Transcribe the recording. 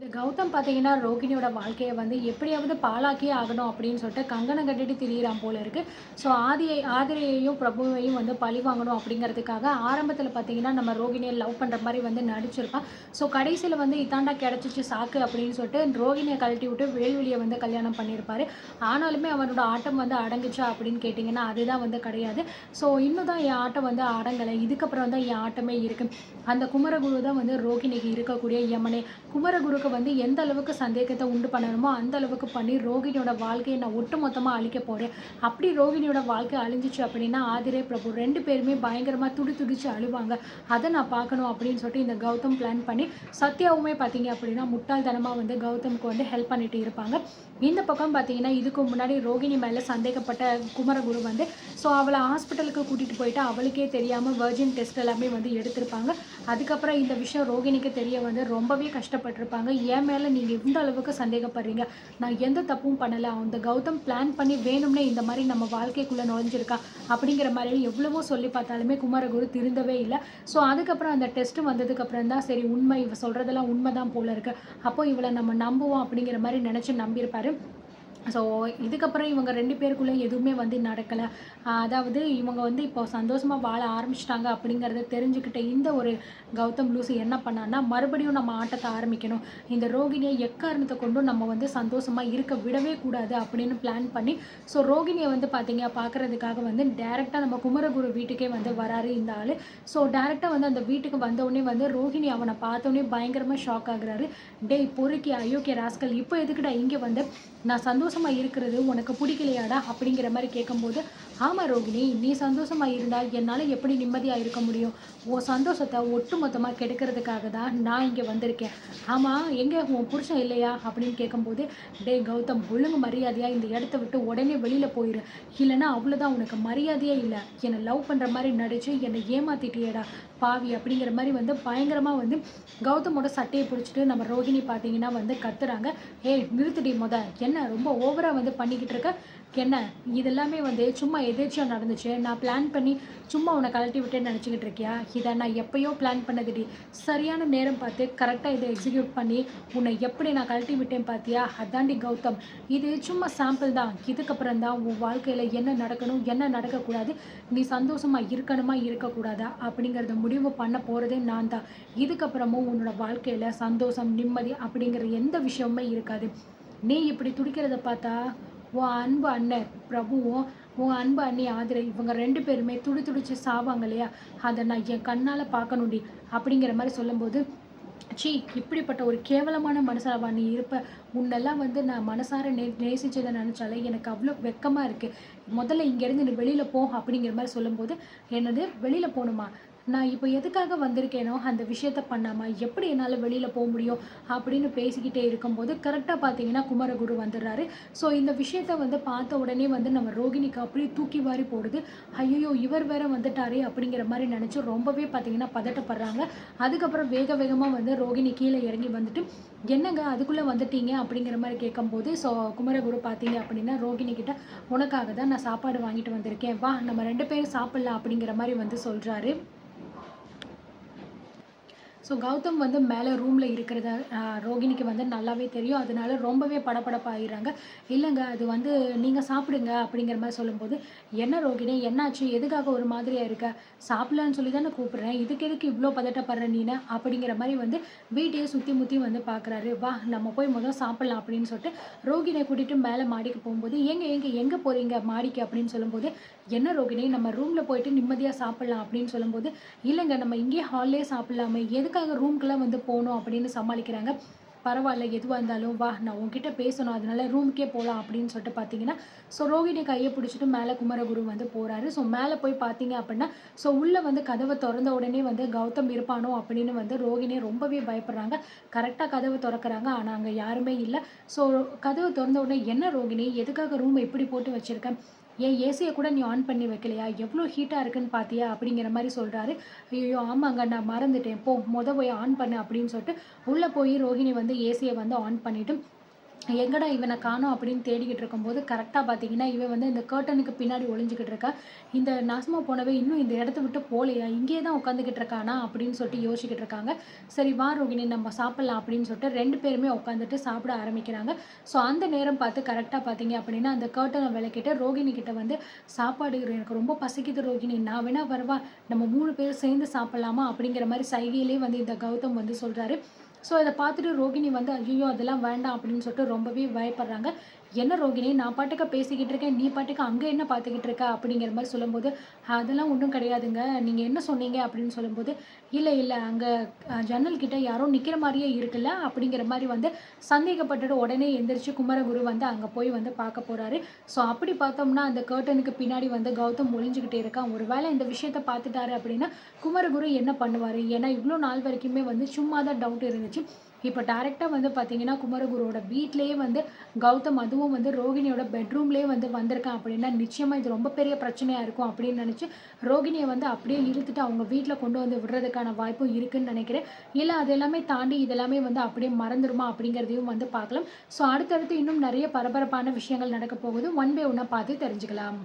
இந்த கௌதம் பார்த்தீங்கன்னா, ரோகிணியோட வாழ்க்கைய வந்து எப்படியாவது பாழாக்கியே ஆகணும் அப்படின்னு சொல்லிட்டு கங்கணம் கட்டிட்டு திரியிறான் போல இருக்கு. ஸோ ஆதிரையையும், பிரபுவையும் வந்து பழி வாங்கணும் அப்படிங்கிறதுக்காக ஆரம்பத்தில பார்த்தீங்கன்னா, நம்ம ரோகிணிய லவ் பண்ற மாரி வந்து நடிச்சிருப்பான். ஸோ கடைசியில வந்து இதாண்டா கிடைச்சிச்சு சாக்கு அப்படின்னு சொல்லிட்டு ரோகிணிய கழட்டி விட்டு வேல்விழிய வந்து கல்யாணம் பண்ணியிருப்பாரு. ஆனாலுமே அவனோட ஆட்டம் வந்து அடங்குச்சா அப்படின்னு கேட்டிங்கன்னா, அதுதான் வந்து கிடையாது. ஸோ இன்னும் தான் என் ஆட்டம் வந்து அடங்கலை. இதுக்கப்புறம் தான் என் ஆட்டமே இருக்கு. அந்த குமரகுரு தான் வந்து ரோகிணிக்கு இருக்கக்கூடிய யமனே. குமரகுருக்கு வந்து எந்த அளவுக்கு சந்தேகத்தை உண்டு பண்ணணுமோ அந்த அளவுக்கு பண்ணி ரோகிணியோட வாழ்க்கையை நான் ஒட்டு மொத்தமாக அழிக்க போகிறேன். அப்படி ரோகிணியோட வாழ்க்கை அழிஞ்சிச்சு அப்படின்னா ஆதிரே பிரபு 2 பேருமே பயங்கரமாக துடிச்சு அழுவாங்க. அதை நான் பார்க்கணும் அப்படின்னு சொல்லிட்டு இந்த கௌதம் பிளான் பண்ணி சத்யாவுமே பார்த்தீங்க அப்படின்னா முட்டாள்தனமாக வந்து கௌதமுக்கு வந்து ஹெல்ப் பண்ணிட்டு இருப்பாங்க. இந்த பக்கம் பார்த்தீங்கன்னா இதுக்கு முன்னாடி ரோகிணி மேலே சந்தேகப்பட்ட குமரகுரு வந்து ஸோ அவளை ஹாஸ்பிட்டலுக்கு கூட்டிகிட்டு போயிட்டு அவளுக்கே தெரியாமல் வெர்ஜின் டெஸ்ட் எல்லாமே வந்து எடுத்திருப்பாங்க. அதுக்கப்புறம் இந்த விஷயம் ரோகிணிக்கு தெரிய வந்து ரொம்பவே கஷ்டப்பட்டிருப்பாங்க. என் மேலே நீங்கள் இந்த அளவுக்கு சந்தேகப்படுறீங்க, நான் எந்த தப்பும் பண்ணலை, அந்த கௌதம் பிளான் பண்ணி வேணும்னே இந்த மாதிரி நம்ம வாழ்க்கைக்குள்ளே நுழைஞ்சிருக்கா அப்படிங்கிற மாதிரி எவ்வளவோ சொல்லி பார்த்தாலுமே குமரகுரு திருந்தவே இல்லை. ஸோ அதுக்கப்புறம் அந்த டெஸ்ட்டு வந்ததுக்கப்புறம் தான் சரி உண்மை இவ சொல்கிறதெல்லாம் உண்மை தான் போல இருக்குது, அப்போ இவளை நம்ம நம்புவோம் அப்படிங்கிற மாதிரி நினச்சி நம்பியிருப்பார். ஸோ இதுக்கப்புறம் இவங்க 2 பேருக்குள்ளே எதுவுமே வந்து நடக்கலை. அதாவது இவங்க வந்து இப்போ சந்தோஷமாக வாழ ஆரம்பிச்சிட்டாங்க அப்படிங்கிறத தெரிஞ்சுக்கிட்ட இந்த ஒரு கௌதம் லூசு என்ன பண்ணான்னா, மறுபடியும் நம்ம ஆட்டத்தை ஆரம்பிக்கணும், இந்த ரோகிணியை எக்காரணத்தை கொண்டும் நம்ம வந்து சந்தோஷமாக இருக்க விடவே கூடாது அப்படின்னு பிளான் பண்ணி ஸோ ரோகிணியை வந்து பார்த்தீங்க பார்க்குறதுக்காக வந்து டேரெக்டாக நம்ம குமரகுரு வீட்டுக்கே வந்து வராரு இந்த ஆள். ஸோ டேரெக்டாக வந்து அந்த வீட்டுக்கு வந்தவுடனே வந்து ரோகிணி அவனை பார்த்தோன்னே பயங்கரமாக ஷாக் ஆகுறாரு. டேய் பொறுக்கி அயோக்கிய ராஸ்கல், இப்போ எதுக்குடா இங்கே வந்து, நான் சந்தோஷமாக இருக்கிறது உனக்கு பிடிக்கலையாடா அப்படிங்கிற மாதிரி கேட்கும்போது, ஆமாம் ரோகிணி, நீ சந்தோஷமாக இருந்தால் என்னால் எப்படி நிம்மதியாக இருக்க முடியும், உன் சந்தோஷத்தை ஒட்டு மொத்தமாக கெடுக்கிறதுக்காக தான் நான் இங்கே வந்திருக்கேன். ஆமாம், எங்கே உன் புருஷன் இல்லையா அப்படின்னு கேட்கும்போது, டே கௌதம், ஒழுங்கு மரியாதையாக இந்த இடத்த விட்டு உடனே வெளியில் போயிடு, இல்லைன்னா அவ்வளோதான், உனக்கு மரியாதையே இல்லை, என்னை லவ் பண்ணுற மாதிரி நடித்து என்னை ஏமாத்திட்டியேடா பாவி அப்படிங்கிற மாதிரி வந்து பயங்கரமாக வந்து கௌதமோட சட்டையை பிடிச்சிட்டு நம்ம ரோகிணி பார்த்தீங்கன்னா வந்து கத்துறாங்க. ஏய் நிறுத்திடி என்ன ரொம்ப ஓவராக வந்து பண்ணிக்கிட்டு இருக்க, என்ன இதெல்லாமே வந்து சும்மா எதேர்ச்சியாக நடந்துச்சு, நான் பிளான் பண்ணி சும்மா உன்னை கழட்டி விட்டேன்னு நினச்சிக்கிட்டு இருக்கியா, இதை நான் எப்போயோ பிளான் பண்ணதுடி, சரியான நேரம் பார்த்து கரெக்டாக இதை எக்ஸிக்யூட் பண்ணி உன்னை எப்படி நான் கழட்டி விட்டேன் பார்த்தியா, அதாண்டி கௌதம், இது சும்மா சாம்பிள் தான், இதுக்கப்புறம் தான் உன் வாழ்க்கையில் என்ன நடக்கணும் என்ன நடக்கக்கூடாது, நீ சந்தோஷமாக இருக்கணுமா இருக்கக்கூடாதா அப்படிங்கிறத முடிவு பண்ண போகிறதே நான் தான். இதுக்கப்புறமும் உன்னோட வாழ்க்கையில் சந்தோஷம் நிம்மதி அப்படிங்கிற எந்த விஷயமுமே இருக்காது. நீ இப்படி துடிக்கிறத பார்த்தா உன் அன்பு அண்ணன் பிரபுவும் உன் அன்பு அண்ணி ஆதிரை இவங்க 2 பேருமே துடிச்சு சாவாங்க இல்லையா, அதை நான் என் கண்ணால் பார்க்கணுண்டி அப்படிங்கிற மாதிரி சொல்லும்போது, சி இப்படிப்பட்ட ஒரு கேவலமான மனுஷாவா நீ இருப்ப, உன்னெல்லாம் வந்து நான் மனசார நேசிச்சதை நினச்சாலே எனக்கு அவ்வளோ வெக்கமாக இருக்குது, முதல்ல இங்கேருந்து நீ வெளியில் போ அப்படிங்கிற மாதிரி சொல்லும்போது, என்னது வெளியில் போகணுமா, நான் இப்போ எதுக்காக வந்திருக்கேனோ அந்த விஷயத்த பண்ணாமல் எப்படி என்னால் வெளியில் போக முடியும் அப்படின்னு பேசிக்கிட்டே இருக்கும்போது கரெக்டாக பார்த்தீங்கன்னா குமரகுரு வந்துடுறாரு. ஸோ இந்த விஷயத்த வந்து பார்த்த உடனே வந்து நம்ம ரோகிணிக்கு அப்படியே தூக்கி வாரி போடுது. ஐயோ இவர் வேற வந்துட்டாரே அப்படிங்கிற மாதிரி நினச்சி ரொம்பவே பார்த்தீங்கன்னா பதட்டப்படுறாங்க. அதுக்கப்புறம் வேக வேகமாக வந்து ரோகிணி கீழே இறங்கி வந்துட்டு, என்னங்க அதுக்குள்ளே வந்துட்டீங்க அப்படிங்கிற மாதிரி கேட்கும்போது, ஸோ குமரகுரு பார்த்தீங்க அப்படின்னா ரோகிணி கிட்ட, உனக்காக தான் நான் சாப்பாடு வாங்கிட்டு வந்திருக்கேன், வா நம்ம 2 பேரும் சாப்பிட்லாம் அப்படிங்கிற மாதிரி வந்து சொல்கிறாரு. ஸோ கௌதம் வந்து மேலே ரூமில் இருக்கிறத ரோகிணிக்கு வந்து நல்லாவே தெரியும். அதனால ரொம்பவே படபடப்பாயிடுறாங்க. இல்லைங்க அது வந்து நீங்கள் சாப்பிடுங்க அப்படிங்கிற மாதிரி சொல்லும்போது, என்ன ரோகிணி என்னாச்சு, எதுக்காக ஒரு மாதிரியாக இருக்க, சாப்பிட்லான்னு சொல்லி தானே கூப்பிட்றேன், இதுக்கு எதுக்கு இவ்வளோ பதட்டப்படுற நீனு அப்படிங்கிற மாதிரி வந்து வீட்டையே சுற்றி முற்றி வந்து பார்க்குறாரு. வா நம்ம போய் முதல் சாப்பிட்லாம் அப்படின்னு சொல்லிட்டு ரோகிணியை கூட்டிகிட்டு மேலே மாடிக்கு போகும்போது, எங்கே போகிறீங்க மாடிக்கு அப்படின்னு சொல்லும்போது, என்ன ரோகிணி நம்ம ரூமில் போயிட்டு நிம்மதியாக சாப்பிட்லாம் அப்படின்னு சொல்லும்போது, இல்லைங்க நம்ம இங்கேயே ஹால்லே சாப்பிட்லாமே, எதுக்காக ரூம்க்குலாம் வந்து போகணும் அப்படின்னு சமாளிக்கிறாங்க. பரவாயில்ல எதுவாக இருந்தாலும் வா நான் உன்கிட்ட பேசணும், அதனால ரூமுக்கே போகலாம் அப்படின்னு சொல்லிட்டு பார்த்தீங்கன்னா, ஸோ ரோகிணி கையை பிடிச்சிட்டு மேலே குமரகுரு வந்து போகிறாரு. ஸோ மேலே போய் பார்த்தீங்க அப்படின்னா, ஸோ உள்ளே வந்து கதவை திறந்த உடனே வந்து கௌதம் இருப்பானோ அப்படின்னு வந்து ரோகிணி ரொம்பவே பயப்படுறாங்க. கரெக்டாக கதவை திறக்கிறாங்க, ஆனால் அங்கே யாருமே இல்லை. ஸோ கதவை திறந்த உடனே, என்ன ரோகிணி எதுக்காக ரூம் எப்படி போட்டு வச்சுருக்கேன், ஏன் ஏசியை கூட நீ ஆன் பண்ணி வைக்கலையா, எவ்வளோ ஹீட்டாக இருக்குன்னு பார்த்தியா அப்படிங்கிற மாதிரி சொல்கிறாரு. ஐயோ ஆமாங்க நான் மறந்துட்டேன், போய் ஆன் பண்ணு அப்படின்னு சொல்லிட்டு உள்ளே போய் ரோஹிணி வந்து ஏசியை வந்து ஆன் பண்ணிவிட்டு, எங்கடா இவன காணோம் அப்படின்னு தேடிக்கிட்டு இருக்கும்போது, கரெக்ட்டா பார்த்தீங்கன்னா, இவன் வந்து இந்த கர்ட்டனுக்கு பின்னாடி ஒளிஞ்சுகிட்டு இருக்கா. இந்த நாசமா போனவன் இன்னும் இந்த இடத்த விட்டு போலையா? இங்கேயே தான் உட்காந்துக்கிட்டு இருக்கானா? அப்படின்னு சொல்லிட்டு யோசிச்சுக்கிட்டு இருக்காங்க. சரி வா ரோகிணி நம்ம சாப்பிடலாம் அப்படின்னு சொல்லிட்டு 2 பேருமே உட்காந்துட்டு சாப்பிட ஆரம்பிக்கிறாங்க. ஸோ அந்த நேரம் பார்த்து கரெக்ட்டா பார்த்தீங்க அப்படின்னா, அந்த கர்ட்டன விலக்கிட்டு ரோகிணி கிட்ட வந்து சாப்பாடு எனக்கு ரொம்ப பசிக்குது ரோகிணி. நான் வேணா வரவா? நம்ம 3 பேரும் சேர்ந்து சாப்பிடலாமா? அப்படிங்கிற மாரி சைகையிலேயே வந்து இந்த கௌதம் வந்து சொல்றாரு. ஸோ இத பார்த்துட்டு ரோகிணி வந்து ஐய்யயோ! அதெல்லாம் வேண்டாம் அப்படின்னு சொல்லிட்டு ரொம்பவே பயப்படுறாங்க. என்ன ரோகிணி நான் பாட்டுக்கு பேசிக்கிட்டு இருக்கேன். நீ பாட்டுக்கு அங்க என்ன பார்த்துக்கிட்டு இருக்க? அப்படிங்கிற மாரி சொல்லும்போது, அதெல்லாம் ஒண்ணும் கிடையாதுங்க. நீங்க என்ன சொன்னீங்க? அப்படின்னு சொல்லும்போது, இல்ல அங்க ஜன்னல் கிட்ட யாரோ நிக்கிற மாரியே இருக்குல்ல அப்படிங்கிற மாரி வந்து சந்தேகப்பட்டுட்டு உடனே எந்திரிச்சு குமரகுரு வந்து அங்க போய் வந்து பார்க்க போறாரு. ஸோ அப்படி பார்த்தோம்னா அந்த கர்ட்டனுக்கு பின்னாடி வந்து கௌதம் ஒளிஞ்சுகிட்டே இருக்கான். ஒரு வேளை இந்த விஷயத்த பார்த்துட்டாரு அப்படின்னா, குமரகுரு என்ன பண்ணுவாரு? ஏன்னா இவ்ளோ நாள் வரைக்குமே வந்து சும்மா தான் டவுட் இருந்துச்சு. இப்ப டைரக்ட்டா வந்து பார்த்தீங்கன்னா, குமரகுருவோட வீட்லயே வந்து கௌதம் அதுவும் வந்து ரோகிணியோட பெட்ரூம்லயே வந்து வந்திருக்கான் அப்படின்னா, நிச்சயமா இது ரொம்ப பெரிய பிரச்சனையா இருக்கும் அப்படின்னு நெனச்சு, ரோகிணிய வந்து அப்படியே இழுத்துட்டு அவங்க வீட்ல கொண்டு வந்து விடுறதுக்கான வாய்ப்பும் இருக்குன்னு நெனைக்கிறேன். இல்ல அது எல்லாமே தாண்டி இதெல்லாமே வந்து அப்படியே மறந்துருமா அப்படிங்கிறதையும் வந்து பார்க்கலாம். ஸோ அடுத்தடுத்து இன்னும் நெறைய பரபரப்பான விஷயங்கள் நடக்க போகுது. ஒன் பை ஒன்னா பார்த்து தெரிஞ்சுக்கலாம்.